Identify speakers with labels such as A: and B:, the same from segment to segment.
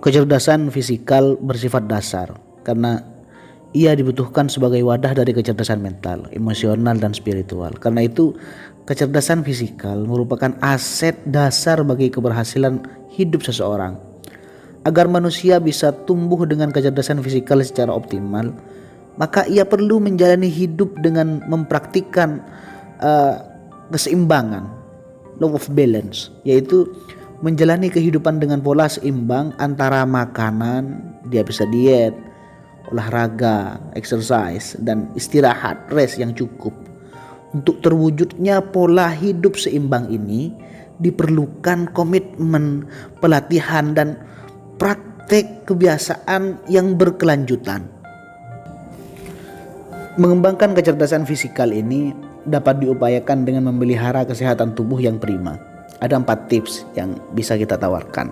A: Kecerdasan fisikal bersifat dasar karena ia dibutuhkan sebagai wadah dari kecerdasan mental, emosional, dan spiritual. Karena itu, kecerdasan fisikal merupakan aset dasar bagi keberhasilan hidup seseorang. Agar manusia bisa tumbuh dengan kecerdasan fisikal secara optimal, maka ia perlu menjalani hidup dengan mempraktikkan keseimbangan, law of balance, yaitu menjalani kehidupan dengan pola seimbang antara makanan, dia bisa diet, olahraga, exercise, dan istirahat, rest yang cukup. Untuk terwujudnya pola hidup seimbang ini diperlukan komitmen, pelatihan, dan praktek kebiasaan yang berkelanjutan. Mengembangkan kecerdasan fisikal ini dapat diupayakan dengan memelihara kesehatan tubuh yang prima. Ada 4 tips yang bisa kita tawarkan.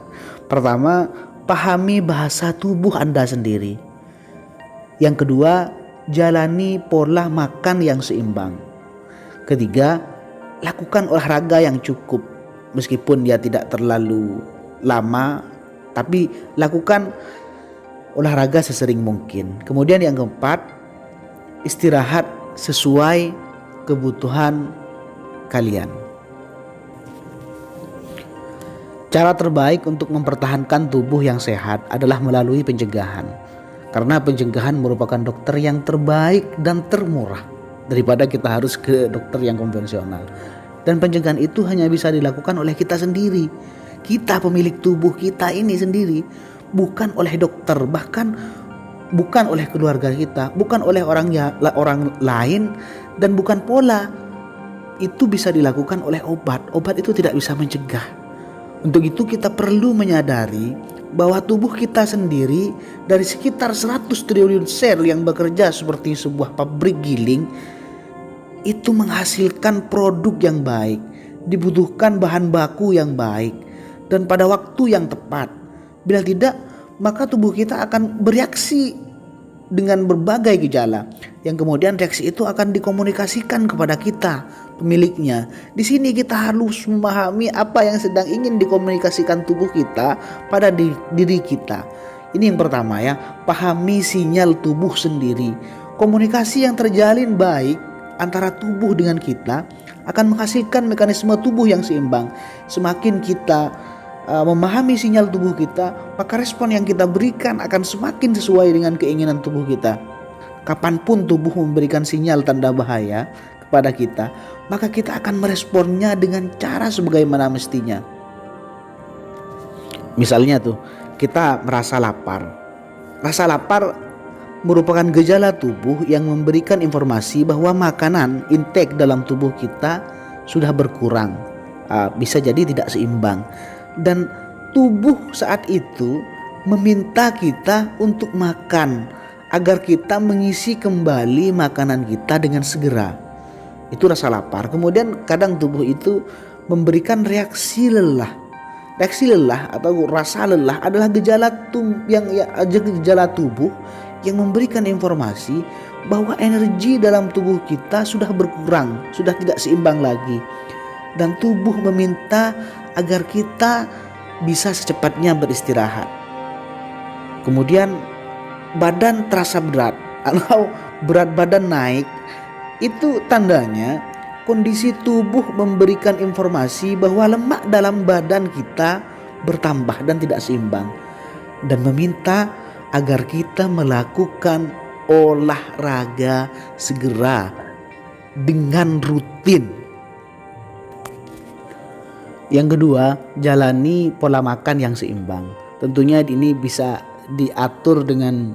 A: Pertama, pahami bahasa tubuh Anda sendiri. Yang kedua, jalani pola makan yang seimbang. Ketiga, lakukan olahraga yang cukup. Meskipun dia tidak terlalu lama, tapi lakukan olahraga sesering mungkin. Kemudian yang keempat, istirahat sesuai kebutuhan kalian. Cara terbaik untuk mempertahankan tubuh yang sehat adalah melalui pencegahan. Karena pencegahan merupakan dokter yang terbaik dan termurah daripada kita harus ke dokter yang konvensional. Dan pencegahan itu hanya bisa dilakukan oleh kita sendiri. Kita pemilik tubuh kita ini sendiri, bukan oleh dokter, bahkan bukan oleh keluarga kita, bukan oleh orang lain, dan bukan pola. Itu bisa dilakukan oleh obat. Obat itu tidak bisa mencegah. Untuk itu kita perlu menyadari bahwa tubuh kita sendiri dari sekitar 100 triliun sel yang bekerja seperti sebuah pabrik giling itu menghasilkan produk yang baik, dibutuhkan bahan baku yang baik dan pada waktu yang tepat. Bila tidak, maka tubuh kita akan bereaksi dengan berbagai gejala yang kemudian reaksi itu akan dikomunikasikan kepada kita, pemiliknya. Di sini kita harus memahami apa yang sedang ingin dikomunikasikan tubuh kita pada diri kita. Ini yang pertama ya, pahami sinyal tubuh sendiri. Komunikasi yang terjalin baik antara tubuh dengan kita akan menghasilkan mekanisme tubuh yang seimbang. Semakin kita memahami sinyal tubuh kita, maka respon yang kita berikan akan semakin sesuai dengan keinginan tubuh kita. Kapanpun tubuh memberikan sinyal tanda bahaya kepada kita, maka kita akan meresponnya dengan cara sebagaimana mestinya. Misalnya tuh, kita merasa lapar. Rasa lapar merupakan gejala tubuh yang memberikan informasi bahwa makanan intake dalam tubuh kita sudah berkurang, bisa jadi tidak seimbang. Dan tubuh saat itu meminta kita untuk makan agar kita mengisi kembali makanan kita dengan segera. Itu rasa lapar. Kemudian kadang tubuh itu memberikan reaksi lelah. Reaksi lelah atau rasa lelah adalah gejala tubuh yang memberikan informasi bahwa energi dalam tubuh kita sudah berkurang, sudah tidak seimbang lagi. Dan tubuh meminta agar kita bisa secepatnya beristirahat. Kemudian badan terasa berat atau berat badan naik, itu tandanya kondisi tubuh memberikan informasi bahwa lemak dalam badan kita bertambah dan tidak seimbang, dan meminta agar kita melakukan olahraga segera dengan rutin. Yang kedua, jalani pola makan yang seimbang. Tentunya ini bisa diatur dengan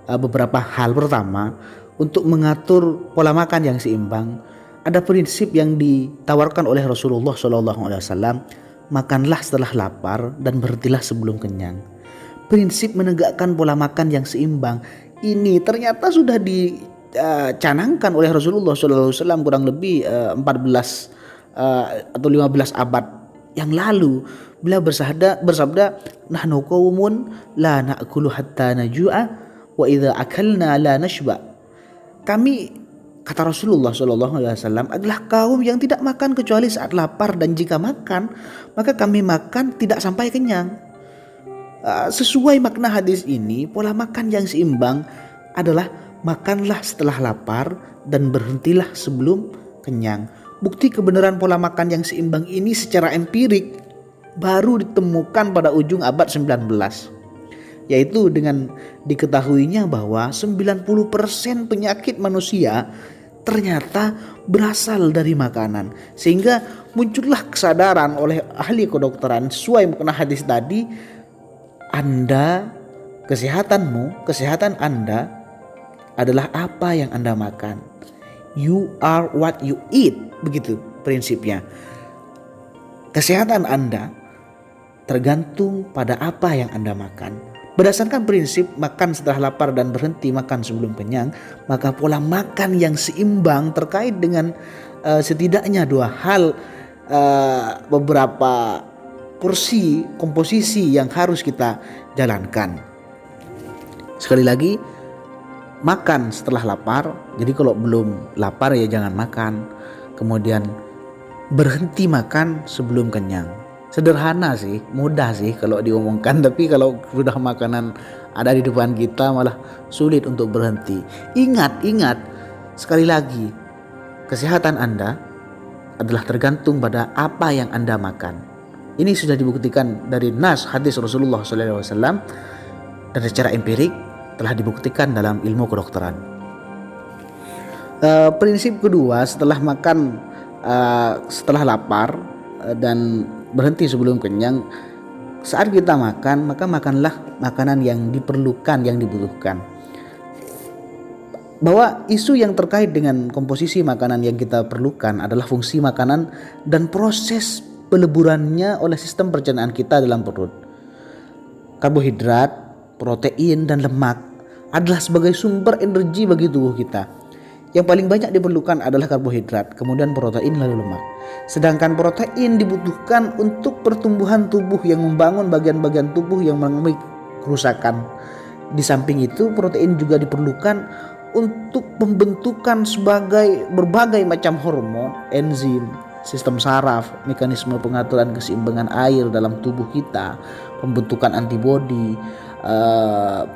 A: beberapa hal. Pertama, untuk mengatur pola makan yang seimbang, ada prinsip yang ditawarkan oleh Rasulullah SAW, makanlah setelah lapar dan berhentilah sebelum kenyang. Prinsip menegakkan pola makan yang seimbang ini ternyata sudah dicanangkan oleh Rasulullah SAW kurang lebih 14 atau 15 abad yang lalu. Beliau bersabda, nahnu qaumun la na'kulu hatta najua wa idza akalna la nashba. Kami, kata Rasulullah SAW, adalah kaum yang tidak makan kecuali saat lapar, dan jika makan maka kami makan tidak sampai kenyang. Sesuai makna hadis ini, pola makan yang seimbang adalah makanlah setelah lapar dan berhentilah sebelum kenyang. Bukti kebenaran pola makan yang seimbang ini secara empirik baru ditemukan pada ujung abad 19, yaitu dengan diketahuinya bahwa 90% penyakit manusia ternyata berasal dari makanan, sehingga muncullah kesadaran oleh ahli kedokteran sesuai makna hadis tadi, kesehatan Anda adalah apa yang Anda makan. You are what you eat, begitu prinsipnya. Kesehatan Anda tergantung pada apa yang Anda makan. Berdasarkan prinsip makan setelah lapar dan berhenti makan sebelum kenyang, maka pola makan yang seimbang terkait dengan setidaknya dua hal, beberapa porsi komposisi yang harus kita jalankan. Sekali lagi, makan setelah lapar. Jadi kalau belum lapar ya jangan makan. Kemudian berhenti makan sebelum kenyang. Sederhana sih, mudah sih kalau diomongkan, tapi kalau sudah makanan ada di depan kita malah sulit untuk berhenti. Ingat sekali lagi, kesehatan Anda adalah tergantung pada apa yang Anda makan. Ini sudah dibuktikan dari nas hadis Rasulullah SAW dan secara empirik telah dibuktikan dalam ilmu kedokteran. Prinsip kedua, setelah makan, setelah lapar dan berhenti sebelum kenyang, saat kita makan maka makanlah makanan yang diperlukan, yang dibutuhkan. Bahwa isu yang terkait dengan komposisi makanan yang kita perlukan adalah fungsi makanan dan proses peleburannya oleh sistem pencernaan kita dalam perut. Karbohidrat, protein, dan lemak adalah sebagai sumber energi bagi tubuh kita. Yang paling banyak diperlukan adalah karbohidrat, kemudian protein, lalu lemak. Sedangkan protein dibutuhkan untuk pertumbuhan tubuh yang membangun bagian-bagian tubuh yang mengalami kerusakan. Di samping itu, protein juga diperlukan untuk pembentukan sebagai berbagai macam hormon, enzim, sistem saraf, mekanisme pengaturan keseimbangan air dalam tubuh kita, pembentukan antibodi,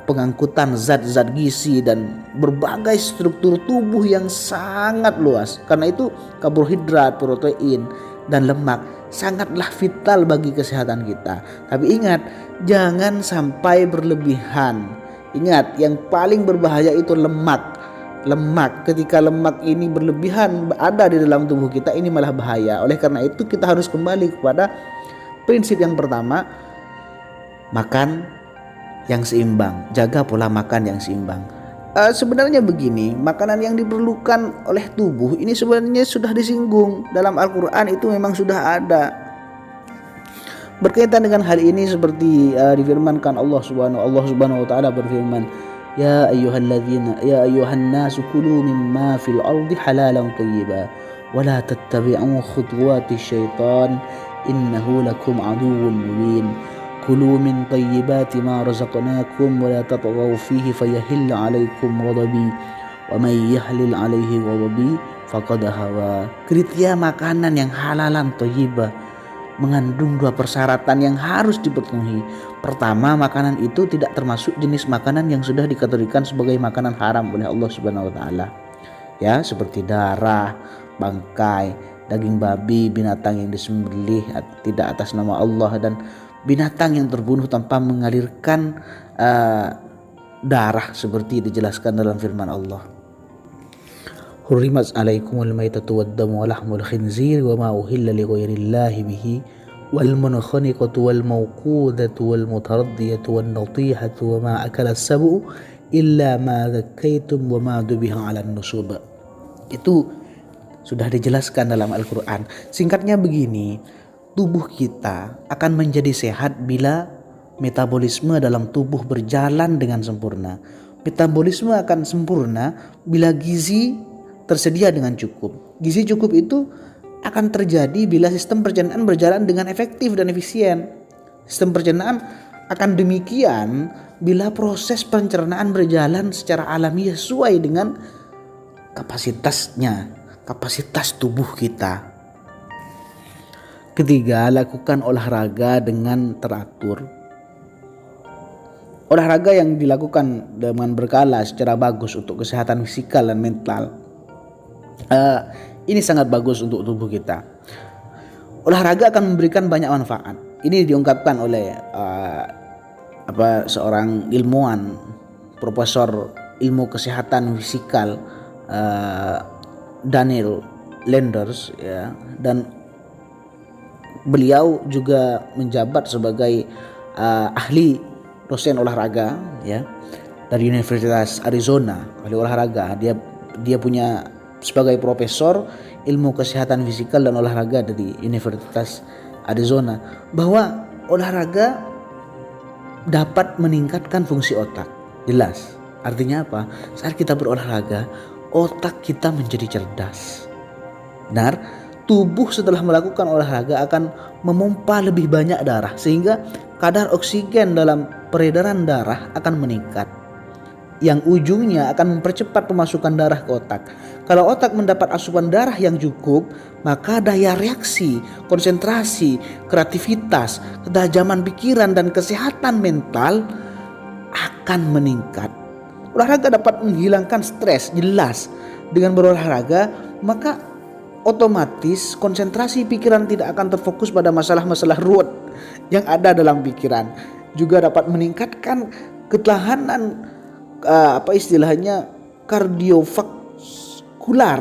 A: pengangkutan zat-zat gizi, dan berbagai struktur tubuh yang sangat luas. Karena itu karbohidrat, protein, dan lemak sangatlah vital bagi kesehatan kita. Tapi ingat, jangan sampai berlebihan. Ingat, yang paling berbahaya itu lemak. Ketika lemak ini berlebihan ada di dalam tubuh kita, ini malah bahaya. Oleh karena itu kita harus kembali kepada prinsip yang pertama, makan yang seimbang, jaga pola makan yang seimbang. Sebenarnya begini, makanan yang diperlukan oleh tubuh ini sebenarnya sudah disinggung dalam Al-Quran, itu memang sudah ada. Berkaitan dengan hal ini seperti difirmankan Allah Subhanahu wa taala berfirman, Ya ayyuhan nasu kulu mimma fil ardi halalan thayyiba wa la tattabi'u khutuwati syaitan innahu lakum aduwwun mubin. Kulu min tayyibati ma razaqnakum wa la tatghaw fihi fayahilla 'alaikum ghadabi wa may yahlil 'alaihi ghadabi faqad hawa. Kriteria makanan yang halalan thayyibah mengandung dua persyaratan yang harus dipenuhi. Pertama, makanan itu tidak termasuk jenis makanan yang sudah dikategorikan sebagai makanan haram oleh Allah Subhanahu wa taala. Ya, seperti darah, bangkai, daging babi, binatang yang disembelih tidak atas nama Allah, dan binatang yang terbunuh tanpa mengalirkan darah seperti dijelaskan dalam firman Allah. Hurrimat alaikumul maitatu waddamu wa lahmul khinzir wa ma uhilla li ghairillahi bihi wal munkhaniqatu wal mawqudatu wal mutaraddiyatu wan natihatu wa ma akala as-sab'u illa ma dhakkaitum wa ma dubiha 'alan nusub. Itu sudah dijelaskan dalam Al-Qur'an. Singkatnya begini, tubuh kita akan menjadi sehat bila metabolisme dalam tubuh berjalan dengan sempurna. Metabolisme akan sempurna bila gizi tersedia dengan cukup. Gizi cukup itu akan terjadi bila sistem pencernaan berjalan dengan efektif dan efisien. Sistem pencernaan akan demikian bila proses pencernaan berjalan secara alami sesuai dengan kapasitasnya, kapasitas tubuh kita. Ketiga, lakukan olahraga dengan teratur. Olahraga yang dilakukan dengan berkala secara bagus untuk kesehatan fisikal dan mental, ini sangat bagus untuk tubuh kita. Olahraga akan memberikan banyak manfaat. Ini diungkapkan oleh seorang ilmuwan, profesor ilmu kesehatan fisikal, Daniel Lenders, ya, dan beliau juga menjabat sebagai ahli dosen olahraga, ya, dari Universitas Arizona. Ahli olahraga, dia punya sebagai profesor ilmu kesehatan fisikal dan olahraga dari Universitas Arizona, bahwa olahraga dapat meningkatkan fungsi otak. Jelas. Artinya apa? Saat kita berolahraga, otak kita menjadi cerdas. Benar, tubuh setelah melakukan olahraga akan memompa lebih banyak darah, sehingga kadar oksigen dalam peredaran darah akan meningkat, yang ujungnya akan mempercepat pemasukan darah ke otak. Kalau otak mendapat asupan darah yang cukup, maka daya reaksi, konsentrasi, kreativitas, ketajaman pikiran, dan kesehatan mental akan meningkat. Olahraga dapat menghilangkan stres, jelas. Dengan berolahraga, maka otomatis konsentrasi pikiran tidak akan terfokus pada masalah-masalah ruwet yang ada dalam pikiran. Juga dapat meningkatkan ketahanan kardiovaskular,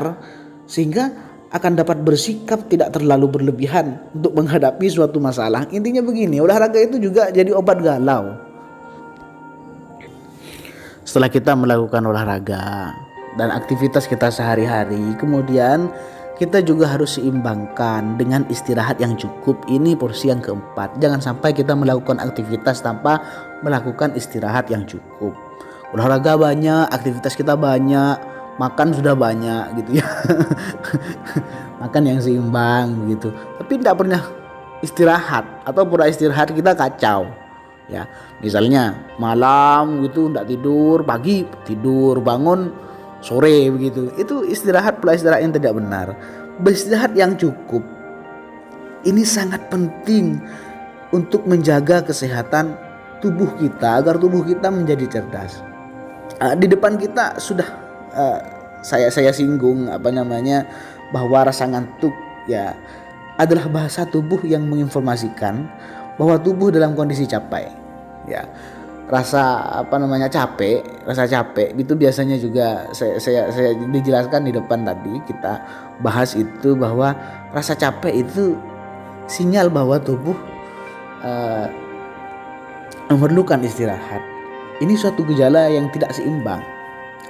A: sehingga akan dapat bersikap tidak terlalu berlebihan untuk menghadapi suatu masalah. Intinya begini, olahraga itu juga jadi obat galau. Setelah kita melakukan olahraga dan aktivitas kita sehari-hari, kemudian kita juga harus seimbangkan dengan istirahat yang cukup. Ini porsi yang keempat. Jangan sampai kita melakukan aktivitas tanpa melakukan istirahat yang cukup. Olahraga banyak, aktivitas kita banyak, makan sudah banyak gitu ya. Makan yang seimbang gitu. Tapi tidak pernah istirahat, atau pura istirahat kita kacau. Ya, misalnya malam gitu tidak tidur, pagi tidur, bangun sore begitu. Itu istirahat pola istirahat yang tidak benar. Beristirahat yang cukup ini sangat penting untuk menjaga kesehatan tubuh kita, agar tubuh kita menjadi cerdas. Di depan kita sudah saya singgung bahwa rasa ngantuk, ya, adalah bahasa tubuh yang menginformasikan bahwa tubuh dalam kondisi capek, ya. Rasa capek itu biasanya juga saya dijelaskan di depan tadi, kita bahas itu, bahwa rasa capek itu sinyal bahwa tubuh memerlukan istirahat. Ini suatu gejala yang tidak seimbang.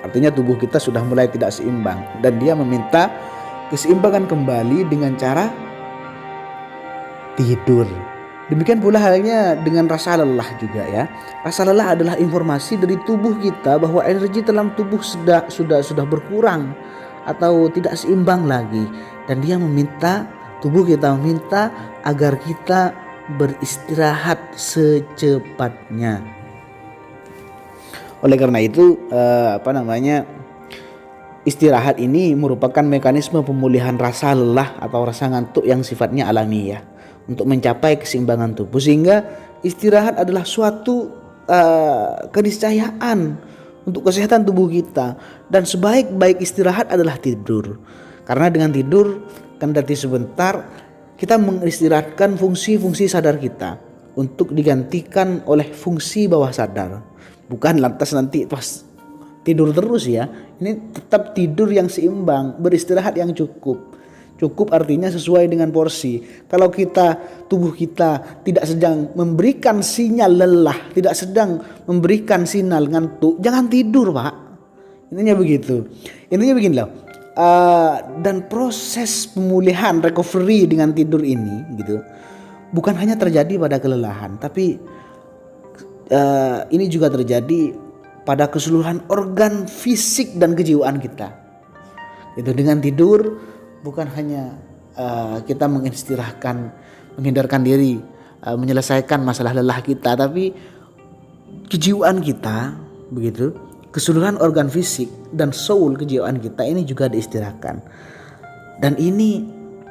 A: Artinya tubuh kita sudah mulai tidak seimbang, dan dia meminta keseimbangan kembali dengan cara tidur. Demikian pula halnya dengan rasa lelah juga, ya. Rasa lelah adalah informasi dari tubuh kita bahwa energi dalam tubuh sudah berkurang atau tidak seimbang lagi, dan tubuh kita meminta agar kita beristirahat secepatnya. Oleh karena itu istirahat ini merupakan mekanisme pemulihan rasa lelah atau rasa ngantuk yang sifatnya alamiah untuk mencapai keseimbangan tubuh, sehingga istirahat adalah suatu keniscayaan untuk kesehatan tubuh kita. Dan sebaik-baik istirahat adalah tidur, karena dengan tidur kendati sebentar kita mengistirahatkan fungsi-fungsi sadar kita untuk digantikan oleh fungsi bawah sadar. Bukan lantas nanti pas tidur terus, ya. Ini tetap tidur yang seimbang, beristirahat yang cukup. Cukup artinya sesuai dengan porsi. Kalau tubuh kita tidak sedang memberikan sinyal lelah, tidak sedang memberikan sinyal ngantuk, jangan tidur, Pak. Intinya begitu. Intinya begini loh. Dan proses pemulihan recovery dengan tidur ini gitu, bukan hanya terjadi pada kelelahan, tapi ini juga terjadi pada keseluruhan organ fisik dan kejiwaan kita. Itu dengan tidur bukan hanya kita menghindarkan diri, menyelesaikan masalah lelah kita, tapi kejiwaan kita, begitu, keseluruhan organ fisik dan soul kejiwaan kita ini juga diistirahatkan. Dan ini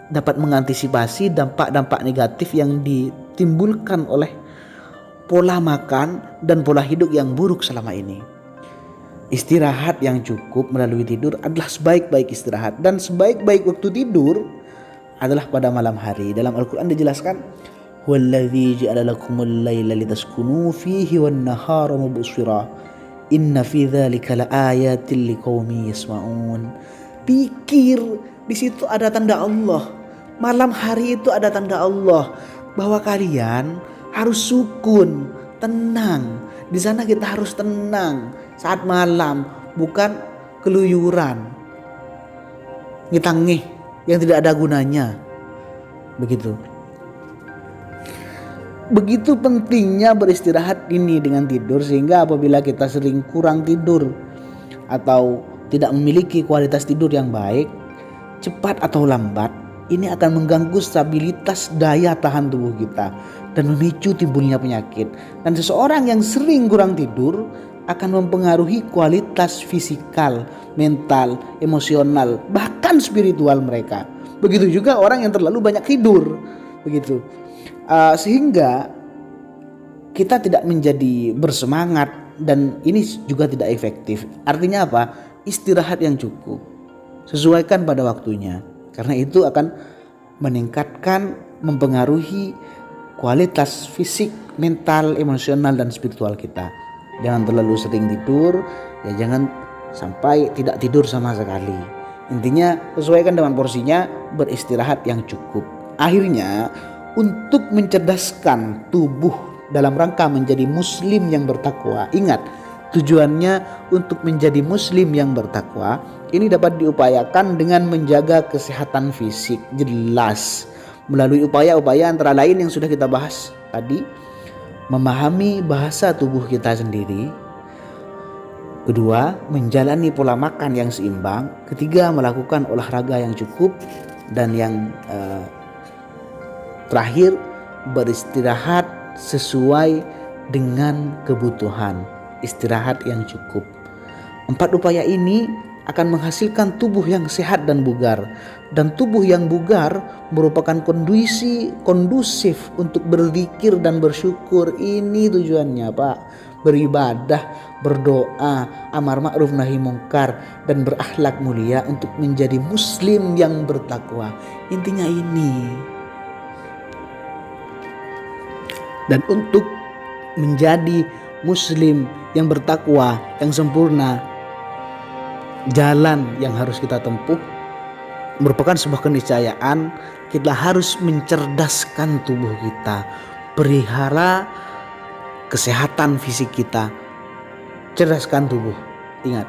A: dapat mengantisipasi dampak-dampak negatif yang ditimbulkan oleh pola makan dan pola hidup yang buruk selama ini. Istirahat yang cukup melalui tidur adalah sebaik-baik istirahat, dan sebaik-baik waktu tidur adalah pada malam hari. Dalam Al-Quran dijelaskan, "Huwallazi ja'ala lakumul laila litaskunu fihi wan nahara mubsira. Inna fi dzalika laayatin liqaumin yasma'un." Pikir, di situ ada tanda Allah. Malam hari itu ada tanda Allah bahwa kalian harus sukun, tenang. Di sana kita harus tenang saat malam, bukan keluyuran, ngitangih yang tidak ada gunanya. Begitu pentingnya beristirahat ini dengan tidur, sehingga apabila kita sering kurang tidur atau tidak memiliki kualitas tidur yang baik, cepat atau lambat ini akan mengganggu stabilitas daya tahan tubuh kita dan memicu timbulnya penyakit. Dan seseorang yang sering kurang tidur akan mempengaruhi kualitas fisikal, mental, emosional, bahkan spiritual mereka. Begitu juga orang yang terlalu banyak tidur, sehingga kita tidak menjadi bersemangat, dan ini juga tidak efektif. Artinya apa? Istirahat yang cukup, sesuaikan pada waktunya, karena itu akan meningkatkan, mempengaruhi kualitas fisik, mental, emosional, dan spiritual kita. Jangan terlalu sering tidur, ya jangan sampai tidak tidur sama sekali. Intinya sesuaikan dengan porsinya, beristirahat yang cukup. Akhirnya, untuk mencerdaskan tubuh dalam rangka menjadi muslim yang bertakwa. Ingat, tujuannya untuk menjadi muslim yang bertakwa ini dapat diupayakan dengan menjaga kesehatan fisik, jelas melalui upaya-upaya antara lain yang sudah kita bahas tadi, memahami bahasa tubuh kita sendiri. Kedua, menjalani pola makan yang seimbang. Ketiga, melakukan olahraga yang cukup. Dan yang terakhir, beristirahat sesuai dengan kebutuhan, istirahat yang cukup. 4 upaya ini akan menghasilkan tubuh yang sehat dan bugar. Dan tubuh yang bugar merupakan kondusif untuk berzikir dan bersyukur. Ini tujuannya, Pak. Beribadah, berdoa, amar ma'ruf nahi mungkar, dan berakhlak mulia untuk menjadi muslim yang bertakwa. Intinya ini. Dan untuk menjadi muslim yang bertakwa, yang sempurna, jalan yang harus kita tempuh merupakan sebuah keniscayaan. Kita harus mencerdaskan tubuh kita, pelihara kesehatan fisik kita, cerdaskan tubuh. Ingat,